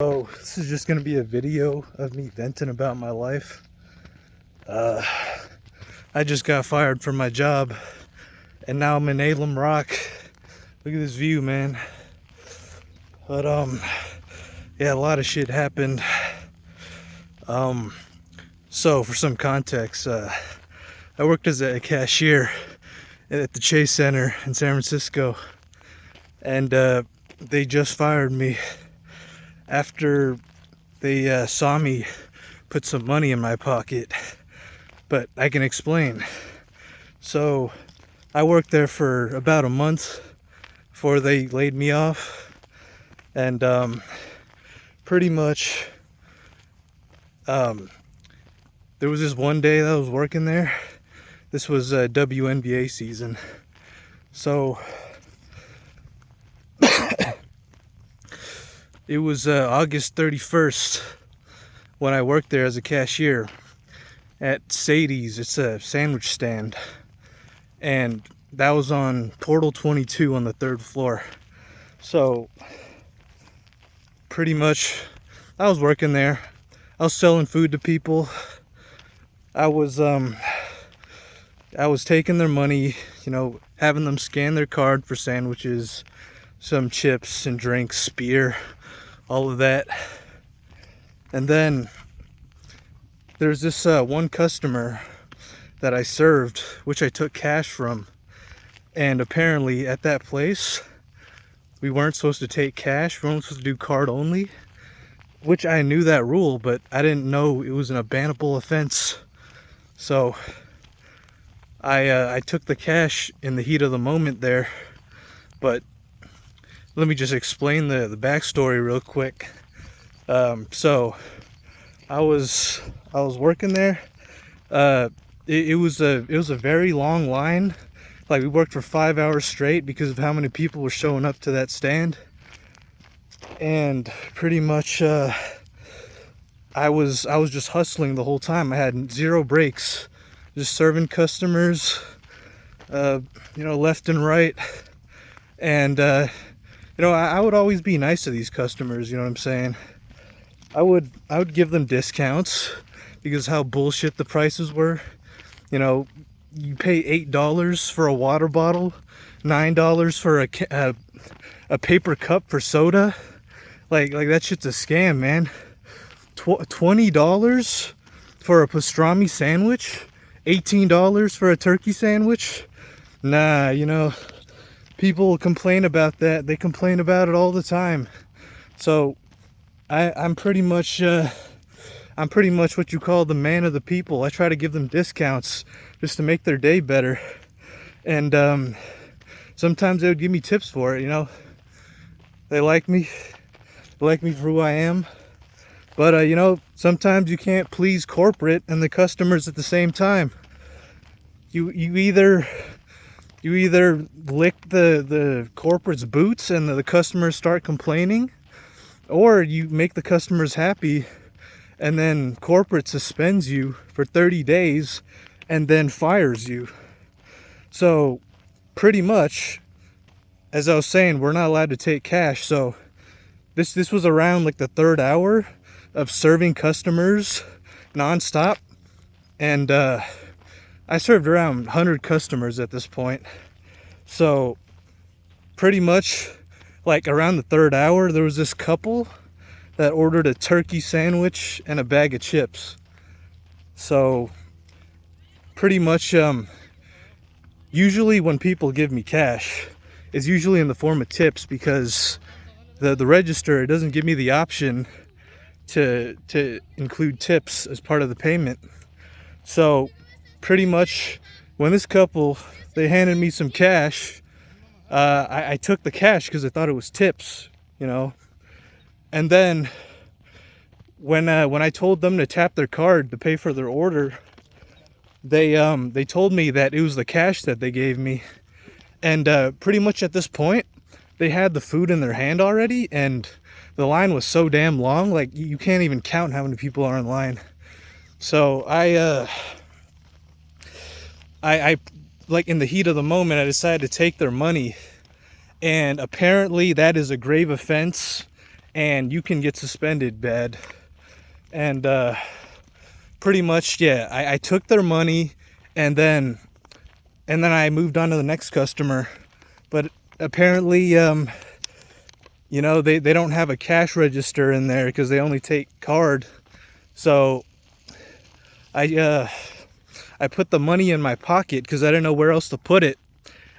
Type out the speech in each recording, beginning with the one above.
So this is just going to be a video of me venting about my life. I just got fired from my job and now I'm in Alum Rock. Look at this view, man. But yeah, a lot of shit happened. So for some context, I worked as a cashier at the Chase Center in San Francisco, and they just fired me after they saw me put some money in my pocket. But I can explain. So I worked there for about a month before they laid me off, and pretty much there was this one day that I was working there. This was WNBA season, so it was August 31st when I worked there as a cashier at Sadie's. It's a sandwich stand, and that was on Portal 22 on the 3rd floor. So pretty much I was working there. I was selling food to people. I was taking their money, you know, having them scan their card for sandwiches, some chips and drinks, beer, all of that. And then there's this one customer that I served, which I took cash from. And apparently at that place, we weren't supposed to take cash. We weren't supposed to do card only, which I knew that rule, but I didn't know it was an bannable offense. So I took the cash in the heat of the moment there. But let me just explain the backstory real quick. So I was working there. It was a very long line. Like, we worked for 5 hours straight because of how many people were showing up to that stand. And pretty much I was just hustling the whole time. I had zero breaks, just serving customers, you know, left and right. And you know, I would always be nice to these customers, you know what I'm saying? I would give them discounts because how bullshit the prices were. You know, you pay $8 for a water bottle, $9 for a paper cup for soda. Like that shit's a scam, man. $20 for a pastrami sandwich, $18 for a turkey sandwich. Nah, you know, people complain about that. They complain about it all the time. So I'm pretty much what you call the man of the people. I try to give them discounts just to make their day better. And sometimes they would give me tips for it, you know. They like me. They like me for who I am. But you know, sometimes you can't please corporate and the customers at the same time. You either lick the corporate's boots and the customers start complaining, or you make the customers happy and then corporate suspends you for 30 days and then fires you. So pretty much, as I was saying, we're not allowed to take cash. So this was around like the 3rd hour of serving customers nonstop, and I served around 100 customers at this point. So pretty much, like around the 3rd hour, there was this couple that ordered a turkey sandwich and a bag of chips. So pretty much, usually when people give me cash, it's usually in the form of tips, because the register doesn't give me the option to include tips as part of the payment. So pretty much when this couple, they handed me some cash, I took the cash because I thought it was tips, you know. And then when I told them to tap their card to pay for their order, they told me that it was the cash that they gave me. And pretty much at this point, they had the food in their hand already, and the line was so damn long, like you can't even count how many people are in line. So I like, in the heat of the moment, I decided to take their money, and apparently that is a grave offense and you can get suspended bad. And pretty much, yeah, I took their money, and then I moved on to the next customer. But apparently, you know, they don't have a cash register in there because they only take card. So I put the money in my pocket because I didn't know where else to put it.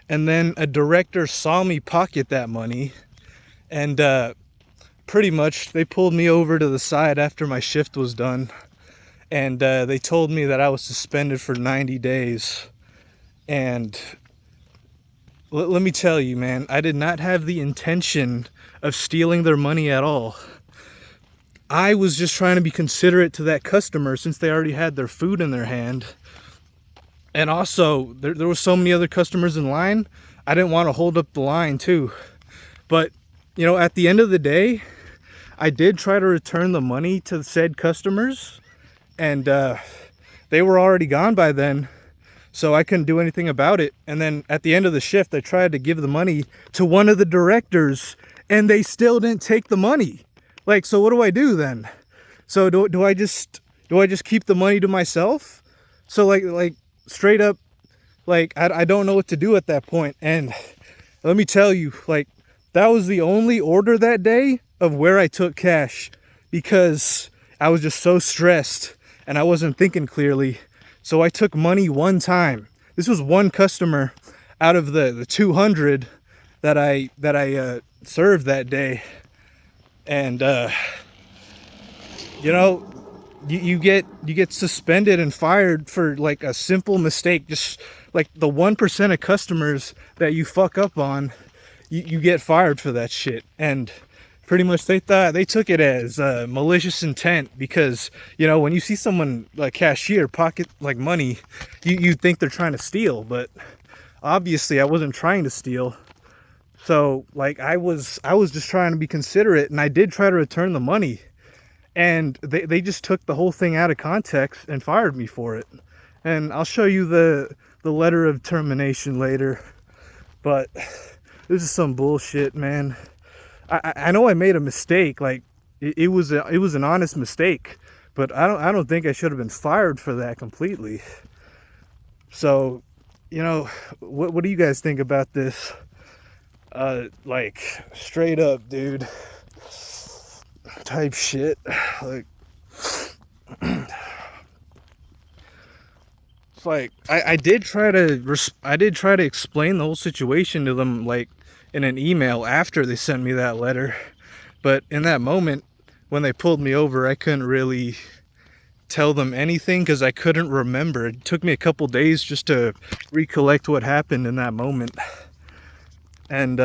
And then a director saw me pocket that money, and pretty much they pulled me over to the side after my shift was done, and they told me that I was suspended for 90 days. And let me tell you, man, I did not have the intention of stealing their money at all. I was just trying to be considerate to that customer since they already had their food in their hand. And also, there were so many other customers in line, I didn't want to hold up the line too. But, you know, at the end of the day, I did try to return the money to said customers, and they were already gone by then, so I couldn't do anything about it. And then at the end of the shift, I tried to give the money to one of the directors, and they still didn't take the money. Like, so what do I do then? So do I just keep the money to myself? So like straight up, like I don't know what to do at that point. And let me tell you, like, that was the only order that day of where I took cash, because I was just so stressed and I wasn't thinking clearly. So I took money one time. This was one customer out of the 200 that I served that day. And you know, you get suspended and fired for like a simple mistake. Just like the 1% of customers that you fuck up on, you get fired for that shit. And pretty much they took it as malicious intent, because, you know, when you see someone like cashier pocket like money, you think they're trying to steal, but obviously I wasn't trying to steal. So like I was just trying to be considerate, and I did try to return the money, and they just took the whole thing out of context and fired me for it. And I'll show you the letter of termination later. But this is some bullshit, man. I know I made a mistake. Like it was an honest mistake, but I don't think I should have been fired for that completely. So, you know, what do you guys think about this? Like straight up, dude, type shit. Like it's like I did try to explain the whole situation to them, like in an email after they sent me that letter. But in that moment when they pulled me over, I couldn't really tell them anything because I couldn't remember. It took me a couple days just to recollect what happened in that moment. And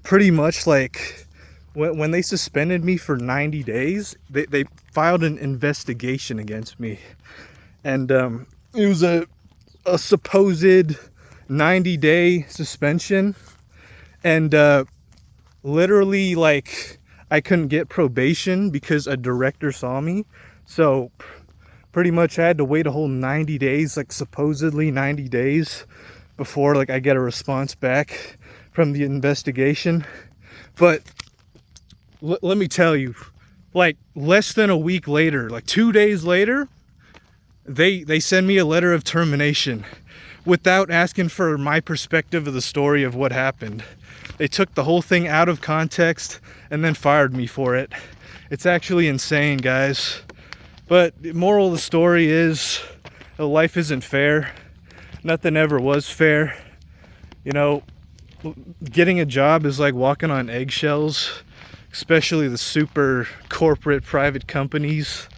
pretty much like when they suspended me for 90 days, they filed an investigation against me. And it was a supposed 90-day suspension. And literally, like, I couldn't get probation because a director saw me. So pretty much I had to wait a whole 90 days, like supposedly 90 days, before like I get a response back from the investigation. But let me tell you, like less than a week later, like 2 days later, they send me a letter of termination without asking for my perspective of the story of what happened. They took the whole thing out of context and then fired me for it. It's actually insane, guys. But the moral of the story is, life isn't fair. Nothing ever was fair. You know, getting a job is like walking on eggshells, especially the super corporate private companies.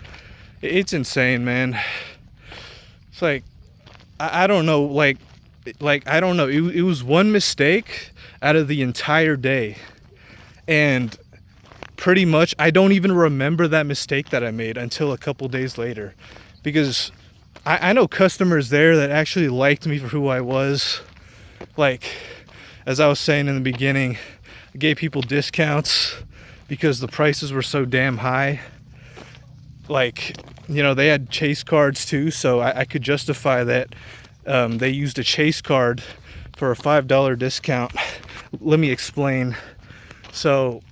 It's insane, man. It's like, I don't know, like I don't know. It was one mistake out of the entire day. And pretty much, I don't even remember that mistake that I made until a couple days later. Because I know customers there that actually liked me for who I was. Like, as I was saying in the beginning, I gave people discounts because the prices were so damn high. Like, you know, they had Chase cards too, so I could justify that they used a Chase card for a $5 discount. Let me explain. So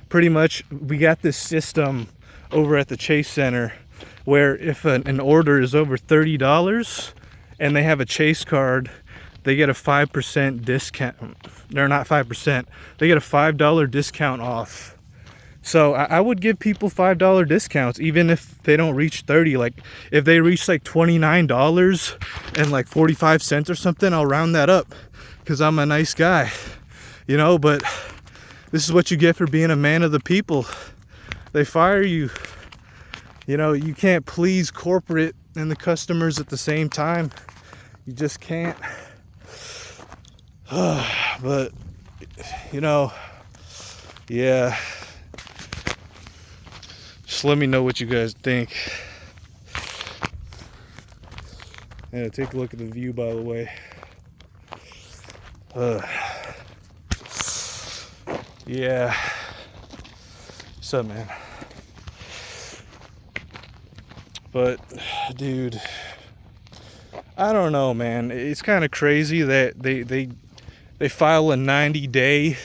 pretty much we got this system over at the Chase Center where if an order is over $30 and they have a Chase card, they get a 5% discount. They're not 5%. They get a $5 discount off. So I would give people $5 discounts even if they don't reach 30. Like if they reach like $29 and like 45 cents or something, I'll round that up because I'm a nice guy, you know. But this is what you get for being a man of the people. They fire you. You know, you can't please corporate and the customers at the same time. You just can't. But, you know, yeah. Just let me know what you guys think. Yeah, take a look at the view, by the way. Yeah. What's up, man? But, dude, I don't know, man. It's kind of crazy that they file a 90-day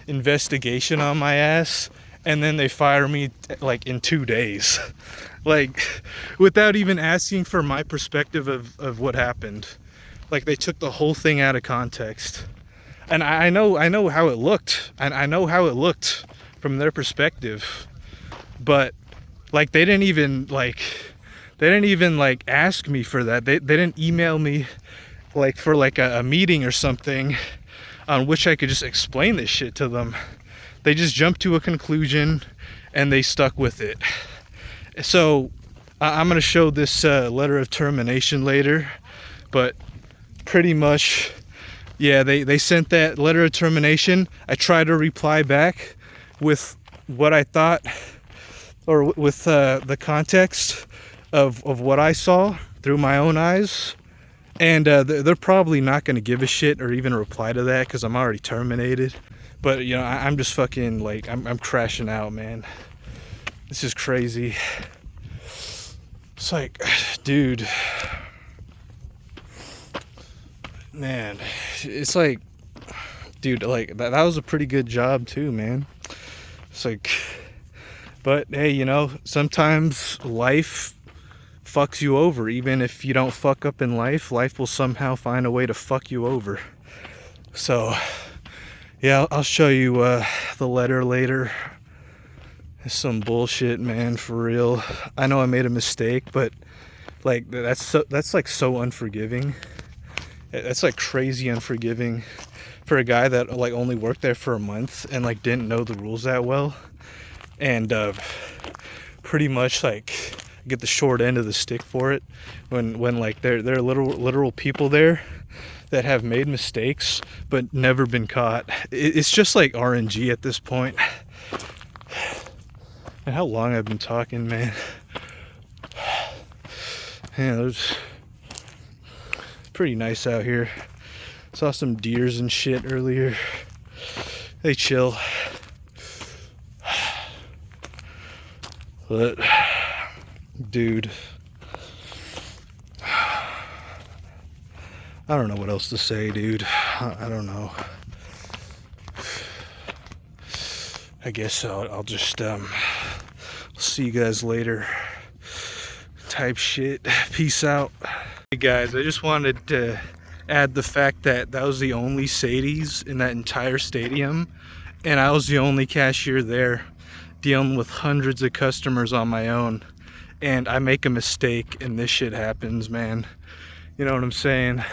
investigation on my ass, and then they fire me like in 2 days, like without even asking for my perspective of what happened. Like they took the whole thing out of context, and I know how it looked, and I know how it looked from their perspective, but like they didn't even ask me for that. They didn't email me like for like a meeting or something on which I could just explain this shit to them. They just jumped to a conclusion and they stuck with it. So I'm gonna show this letter of termination later, but pretty much, yeah, they sent that letter of termination. I tried to reply back with what I thought, or with the context of what I saw through my own eyes, and they're probably not going to give a shit or even reply to that because I'm already terminated. But you know, I'm just fucking like I'm crashing out, man. This is crazy. It's like, dude, man, it's like, dude, like that was a pretty good job too, man. It's like, but hey, you know, sometimes life fucks you over. Even if you don't fuck up in life, life will somehow find a way to fuck you over. So yeah, I'll show you the letter later. It's some bullshit, man, for real. I know I made a mistake, but like that's like so unforgiving. That's like crazy unforgiving for a guy that like only worked there for a month and like didn't know the rules that well, and pretty much like get the short end of the stick for it when like there are literal people there that have made mistakes but never been caught. It's just like RNG at this point. And how long I've been talking, man. Yeah, there's pretty nice out here. Saw some deers and shit earlier. They chill. But dude, I don't know what else to say, dude. I don't know. I guess I'll just see you guys later type shit. Peace out. Hey guys, I just wanted to add the fact that was the only Sadie's in that entire stadium, and I was the only cashier there dealing with hundreds of customers on my own, and I make a mistake and this shit happens, man. You know what I'm saying?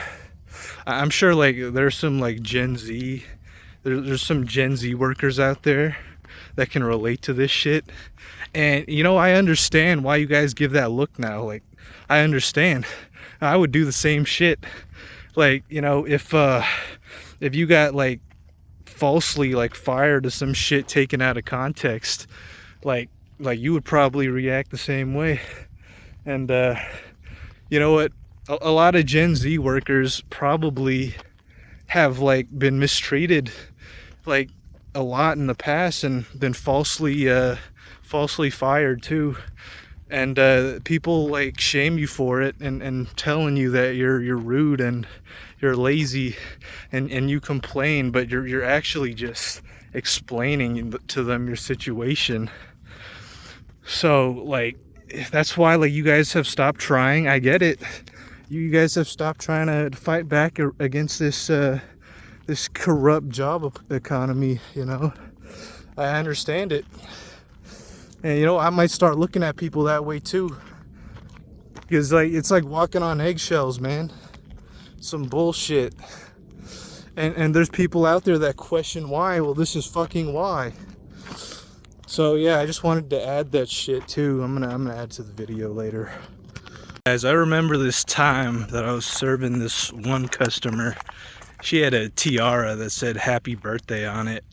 I'm sure like there's some like Gen Z, there's some Gen Z workers out there that can relate to this shit, and you know, I understand why you guys give that look now. Like I understand. I would do the same shit. Like, you know, if you got like falsely like fired or some shit taken out of context, like you would probably react the same way. And you know what, a lot of Gen Z workers probably have like been mistreated like a lot in the past and been falsely fired too, and people like shame you for it and telling you that you're rude and you're lazy and you complain, but you're actually just explaining to them your situation. So like, that's why like you guys have stopped trying. I get it. You guys have stopped trying to fight back against this corrupt job economy, you know. I understand it. And you know, I might start looking at people that way too. Because like it's like walking on eggshells, man. Some bullshit. And there's people out there that question why. Well, this is fucking why. So yeah, I just wanted to add that shit too. I'm gonna add to the video later. Guys, I remember this time that I was serving this one customer. She had a tiara that said happy birthday on it.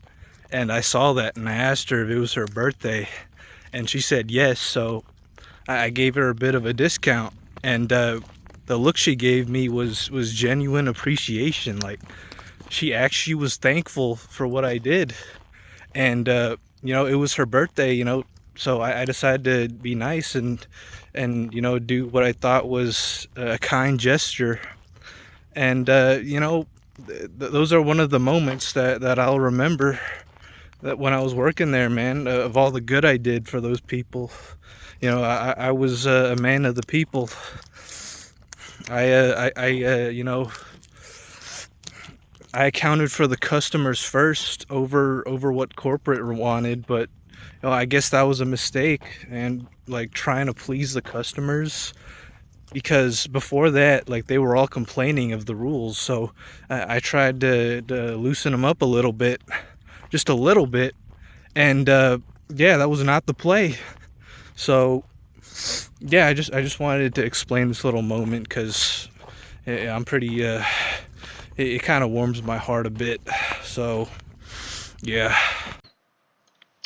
And I saw that and I asked her if it was her birthday. And she said yes, so I gave her a bit of a discount. And the look she gave me was genuine appreciation. Like, she actually was thankful for what I did. And you know, it was her birthday, you know, so I decided to be nice and you know, do what I thought was a kind gesture. And you know, those are one of the moments that I'll remember, that when I was working there, man, of all the good I did for those people. You know, I was a man of the people. You know, I accounted for the customers first over what corporate wanted, but you know, I guess that was a mistake. And like trying to please the customers, because before that, like, they were all complaining of the rules. So I tried to loosen them up a little bit, just a little bit. And yeah, that was not the play. So yeah, I just wanted to explain this little moment, because I'm pretty it kind of warms my heart a bit. So yeah.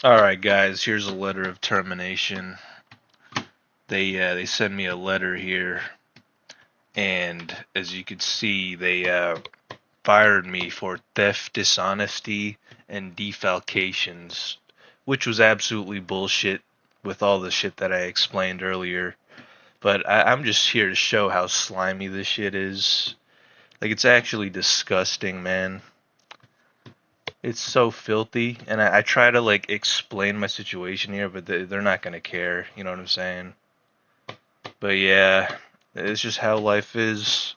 Alright guys, here's a letter of termination. They sent me a letter here, and as you can see, they fired me for theft, dishonesty, and defalcations, which was absolutely bullshit with all the shit that I explained earlier. But I'm just here to show how slimy this shit is. Like, it's actually disgusting, man. It's so filthy, and I try to like explain my situation here, but they're not gonna care. You know what I'm saying? But yeah, it's just how life is.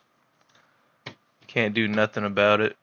Can't do nothing about it.